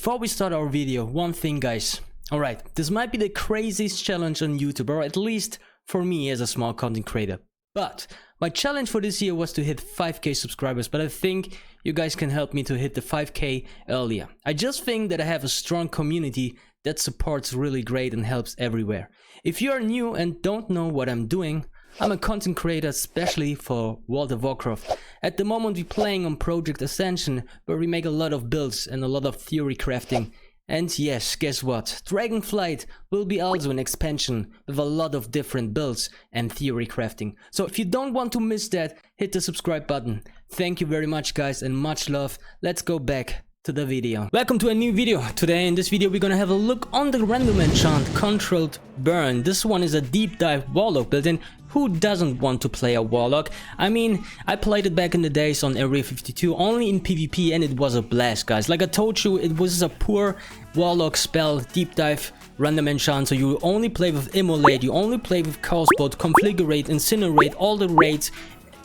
Before we start our video, one thing guys. Alright, this might be the craziest challenge on YouTube, or at least for me as a small content creator. But my challenge for this year was to hit 5k subscribers, but I think you guys can help me to hit the 5k earlier. I just think that I have a strong community that supports really great and helps everywhere. If you are new and don't know what I'm doing, I'm a content creator especially for World of Warcraft. At the moment we're playing on Project Ascension, where we make a lot of builds and a lot of theory crafting. And yes, guess what? Dragonflight will be also an expansion with a lot of different builds and theory crafting. So if you don't want to miss that, hit the subscribe button. Thank you very much guys and much love. Let's go back to the video. Welcome to a new video. Today in this video we're gonna have a look on the random enchant Controlled Burn. This one is a deep dive Warlock build, and who doesn't want to play a Warlock? I mean, I played it back in the days on Area 52 only in PvP and it was a blast guys. Like I told you, it was a poor Warlock spell, deep dive, random enchant, so you only play with Immolate, you only play with Chaosbolt, Configurate, Incinerate, all the raids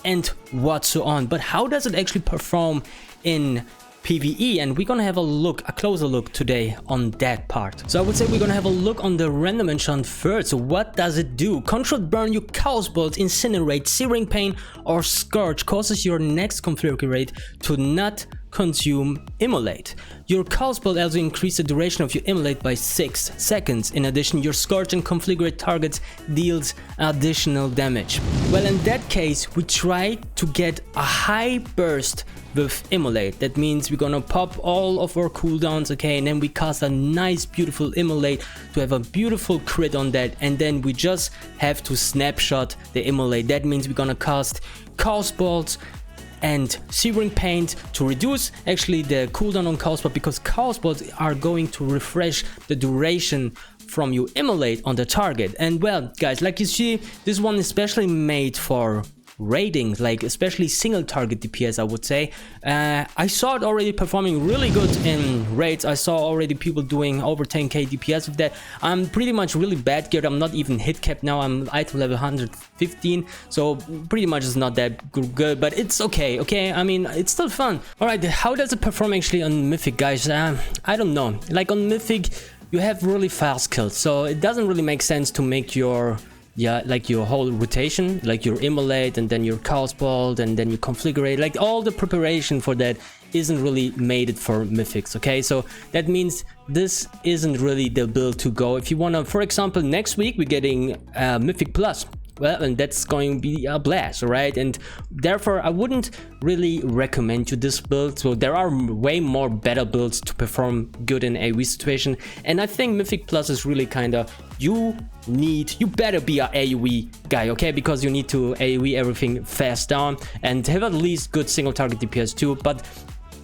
and what so on. But how does it actually perform in PvE? And we're gonna have a closer look today on that part. So I would say we're gonna have a look on the random enchant first. So what does it do? Controlled Burn, you Chaosbolt, Incinerate, Searing Pain or Scourge causes your next Configurate to not consume Immolate. Your Chaosbolt also increases the duration of your Immolate by 6 seconds. In addition, your Scourge and Configurate targets deals additional damage. Well, in that case, we try to get a high burst with Immolate. That means we're gonna pop all of our cooldowns, okay, and then we cast a nice beautiful Immolate to have a beautiful crit on that, and then we just have to snapshot the Immolate. That means we're gonna cast Chaosbolt and Searing Pain to reduce actually the cooldown on Chaosbolt, because Chaosbolts are going to refresh the duration from your Immolate on the target. And well guys, like you see, this one is especially made for ratings, like especially single target DPS I would say. I saw it already performing really good in raids. I saw already people doing over 10k DPS with that. I'm pretty much really bad geared. I'm not even hit capped now. I'm item level 115, so pretty much it's not that good, but it's okay. I mean, it's still fun. All right, how does it perform actually on Mythic guys? I don't know. Like on Mythic you have really fast kills, so it doesn't really make sense to make your like your whole rotation, like your Immolate and then your Chaosbolt and then you Configurate, like all the preparation for that isn't really made it for Mythics, okay? So that means this isn't really the build to go if you want to. For example, next week we're getting Mythic Plus. Well, and that's going to be a blast, right? And therefore I wouldn't really recommend you this build. So there are way more better builds to perform good in AoE situation, and I think Mythic Plus is really kind of, you better be a AoE guy, okay? Because you need to AoE everything fast down and have at least good single target DPS too. But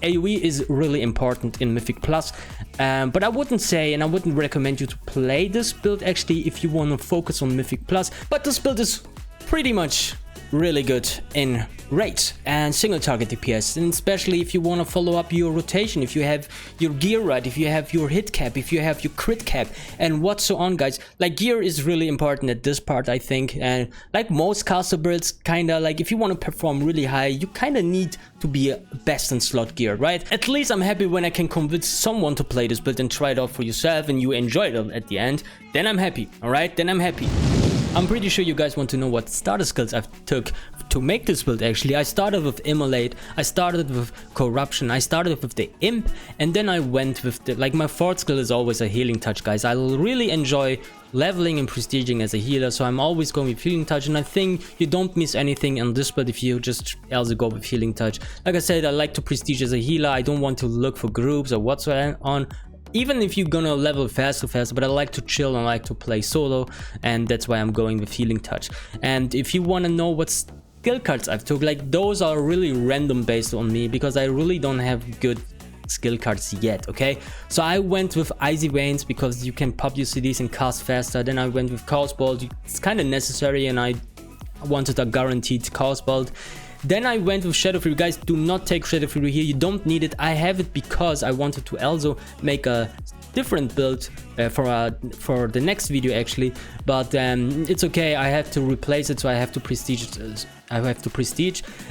AoE is really important in Mythic Plus, but I wouldn't say and I wouldn't recommend you to play this build actually if you want to focus on Mythic Plus. But this build is pretty much really good in raids and single target DPS, and especially if you want to follow up your rotation, if you have your gear right, if you have your hit cap, if you have your crit cap and what so on guys. Like gear is really important at this part I think, and like most caster builds, kinda like if you want to perform really high you kinda need to be best in slot gear, right? At least I'm happy when I can convince someone to play this build and try it out for yourself and you enjoy it at the end. Then I'm happy, alright? Then I'm happy. I'm pretty sure you guys want to know what starter skills I took to make this build actually. I started with Immolate, I started with Corruption, I started with the Imp, and then I went with the, like my fourth skill is always a Healing Touch guys. I really enjoy leveling and prestiging as a healer, so I'm always going with Healing Touch, and I think you don't miss anything on this build if you just also go with Healing Touch. Like I said, I like to prestige as a healer. I don't want to look for groups or whatsoever on. Even if you're gonna level faster, but I like to chill and I like to play solo, and that's why I'm going with Healing Touch. And if you want to know what skill cards I've took, like those are really random based on me because I really don't have good skill cards yet, okay? So I went with Icy Veins because you can pop your CDs and cast faster. Then I went with Chaosbolt, it's kind of necessary and I wanted a guaranteed Chaosbolt. Then I went with Shadow Fury. Guys, do not take Shadow Fury here, you don't need it. I have it because I wanted to also make a different build for the next video actually, but it's okay, I have to replace it, so I have to prestige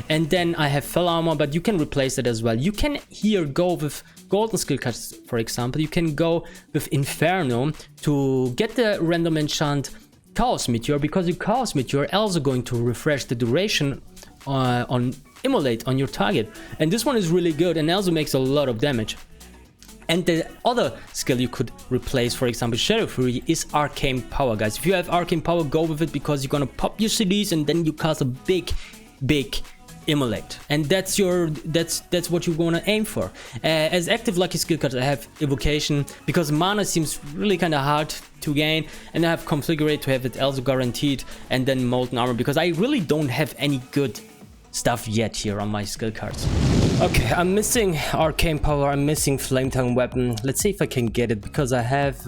and then I have Fell Armor, but you can replace it as well. You can here go with golden skill cards, for example, you can go with Inferno to get the random enchant Chaos Meteor, because your Chaos Meteor also going to refresh the duration on Immolate on your target. And this one is really good and also makes a lot of damage. And the other skill you could replace, for example, Shadow Fury, is Arcane Power, guys. If you have Arcane Power, go with it, because you're gonna pop your CDs and then you cast a big Immolate. And that's what you're gonna aim for. As active lucky skill cards, I have Evocation, because mana seems really kind of hard to gain, and I have Configurate to have it also guaranteed, and then Molten Armor, because I really don't have any good stuff yet here on my skill cards. Okay, I'm missing Arcane Power, I'm missing Flame Tongue Weapon. Let's see if I can get it, because I have,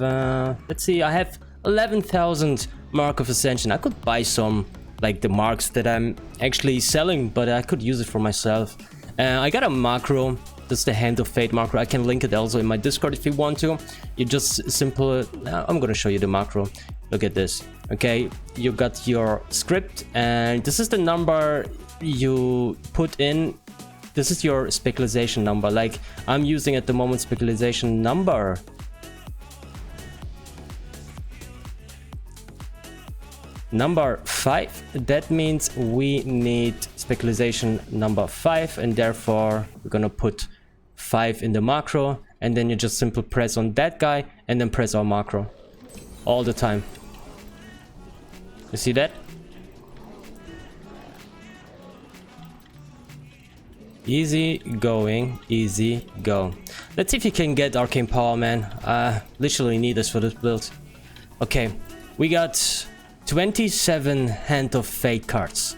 let's see, I have 11,000 Mark of Ascension. I could buy some, like the marks that I'm actually selling, but I could use it for myself. I got a macro, that's the Hand of Fate macro. I can link it also in my Discord if you want to. You just I'm gonna show you the macro. Look at this. Okay, you got your script, and this is the number you put in. This is your specialization number. Like, I'm using at the moment specialization number number 5. That means we need specialization number 5, and therefore we're gonna put 5 in the macro, and then you just simply press on that guy and then press our macro all the time. You see that? Easy going, easy go. Let's see if you can get Arcane Power, man. Literally need this for this build. Okay, we got 27 Hand of Fate cards.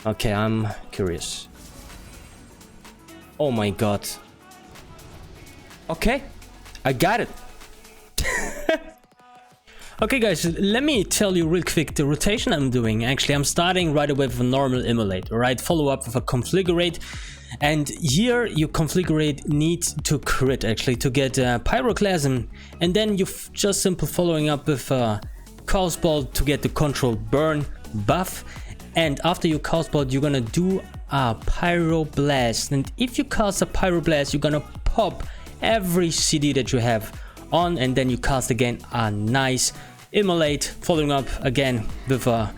Okay, I'm curious. Oh my god. Okay, I got it. Okay guys, let me tell you real quick the rotation I'm doing. Actually, I'm starting right away with a normal Immolate, alright? Follow up with a Configurate. And here you Configurate need to crit actually to get Pyroclasm. And then you just simply following up with Chaos Bolt to get the Controlled Burn buff. And after you Chaos Bolt, you're gonna do a Pyroblast. And if you cast a Pyroblast, you're gonna pop every CD that you have on, and then you cast again a nice Immolate, following up again with a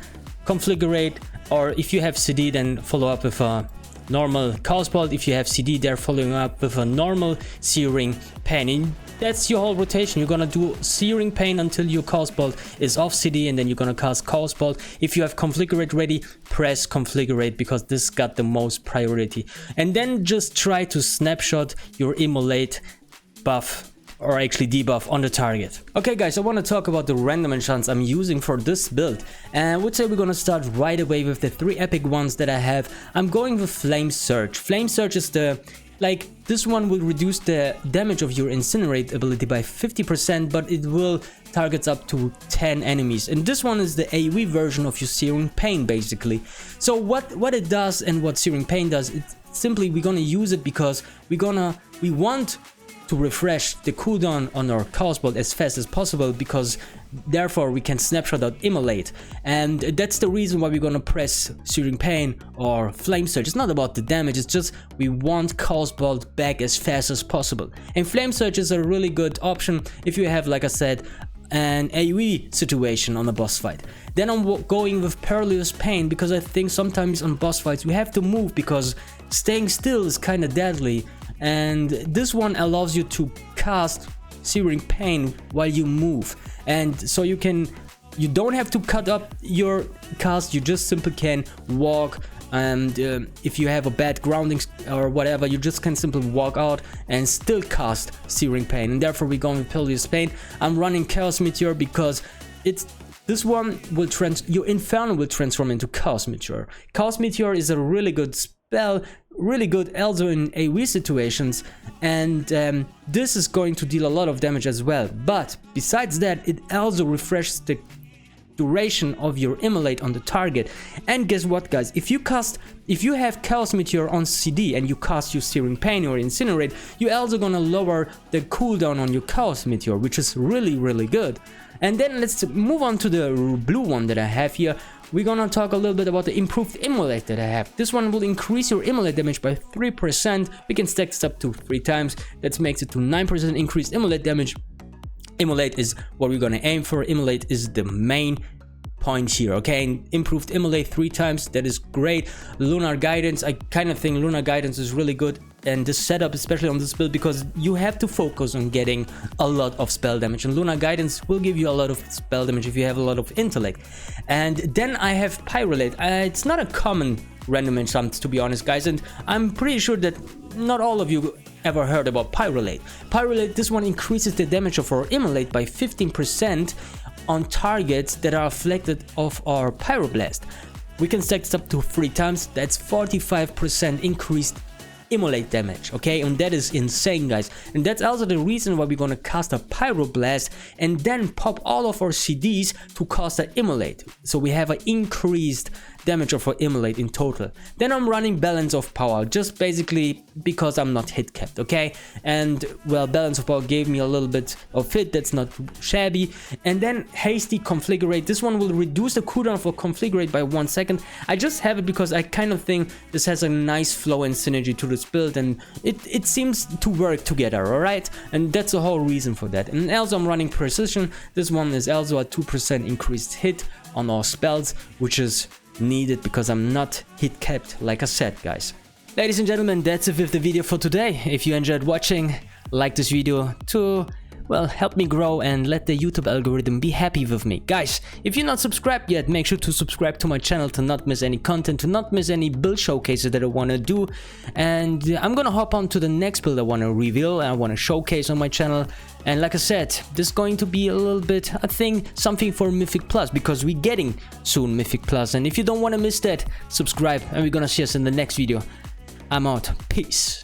Configurate. Or if you have CD, then follow up with a normal Chaos Bolt. If you have CD, they're following up with a normal Searing Pain. And that's your whole rotation. You're gonna do Searing Pain until your Chaos Bolt is off CD, and then you're gonna cast Chaos Bolt. If you have Configurate ready, press Configurate, because this got the most priority. And then just try to snapshot your Immolate buff, or actually debuff, on the target. Okay guys, I want to talk about the random enchants I'm using for this build. And I would say we're gonna start right away with the 3 epic ones that I have. I'm going with Flame Surge. Flame Surge is the, like, this one will reduce the damage of your Incinerate ability by 50%, but it will targets up to 10 enemies. And this one is the AoE version of your Searing Pain, basically. So what it does and what Searing Pain does, it's simply we're gonna use it because we want to refresh the cooldown on our Chaos Bolt as fast as possible, because therefore we can snapshot out Immolate. And that's the reason why we're gonna press Searing Pain or Flame Surge. It's not about the damage, it's just we want Chaos Bolt back as fast as possible. And Flame Surge is a really good option if you have, like I said, an AoE situation on a boss fight. Then I'm going with Perilous Pain, because I think sometimes on boss fights we have to move, because staying still is kind of deadly. And this one allows you to cast Searing Pain while you move, and so you don't have to cut up your cast, you just simply can walk. And if you have a bad grounding or whatever, you just can simply walk out and still cast Searing Pain. And therefore we're going with Perilous Pain. I'm running Chaos Meteor because this one will your Inferno will transform into Chaos Meteor. Chaos Meteor is a really good spell, really good also in AoE situations, and this is going to deal a lot of damage as well. But besides that, it also refreshes the duration of your Immolate on the target. And guess what guys, if you have Chaos Meteor on CD and you cast your Searing Pain or Incinerate, you're also gonna lower the cooldown on your Chaos Meteor, which is really good. And then let's move on to the blue one that I have here, we're gonna talk a little bit about the improved immolate that I have. This one will increase your immolate damage by 3%. We can stack this up to 3 times. That makes it to 9% increased immolate damage. Immolate is what we're gonna aim for. Immolate is the main point here, okay? And improved immolate 3 times, that is great. Lunar guidance, I kind of think lunar guidance is really good, and this setup, especially on this build, because you have to focus on getting a lot of spell damage, and lunar guidance will give you a lot of spell damage if you have a lot of intellect. And then I have pyrolate. It's not a common random enchant, to be honest, guys, and I'm pretty sure that not all of you ever heard about pyrolate. Pyrolate, this one increases the damage of our immolate by 15% on targets that are afflicted of our pyroblast. We can stack this up to 3 times. That's 45% increased immolate damage, okay? And that is insane, guys. And that's also the reason why we're gonna cast a pyroblast and then pop all of our CDs to cast an immolate, so we have an increased damage of our immolate in total. Then I'm running balance of power, just basically because I'm not hit capped, okay? And well, balance of power gave me a little bit of hit, that's not shabby. And then hasty configurate, this one will reduce the cooldown for configurate by 1 second. I just have it because I kind of think this has a nice flow and synergy to this build, and it seems to work together, alright? And that's the whole reason for that. And also I'm running precision. This one is also a 2% increased hit on our spells, which is needed because I'm not hit capped, like I said, guys. Ladies and gentlemen, that's it with the video for today. If you enjoyed watching, like this video to, well, help me grow and let the YouTube algorithm be happy with me. Guys, if you're not subscribed yet, make sure to subscribe to my channel to not miss any content, to not miss any build showcases that I want to do. And I'm gonna hop on to the next build I want to reveal and I want to showcase on my channel. And like I said, this is going to be a little bit, I think, something for Mythic Plus, because we're getting soon Mythic Plus. And if you don't want to miss that, subscribe, and we're gonna see us in the next video. I'm out. Peace.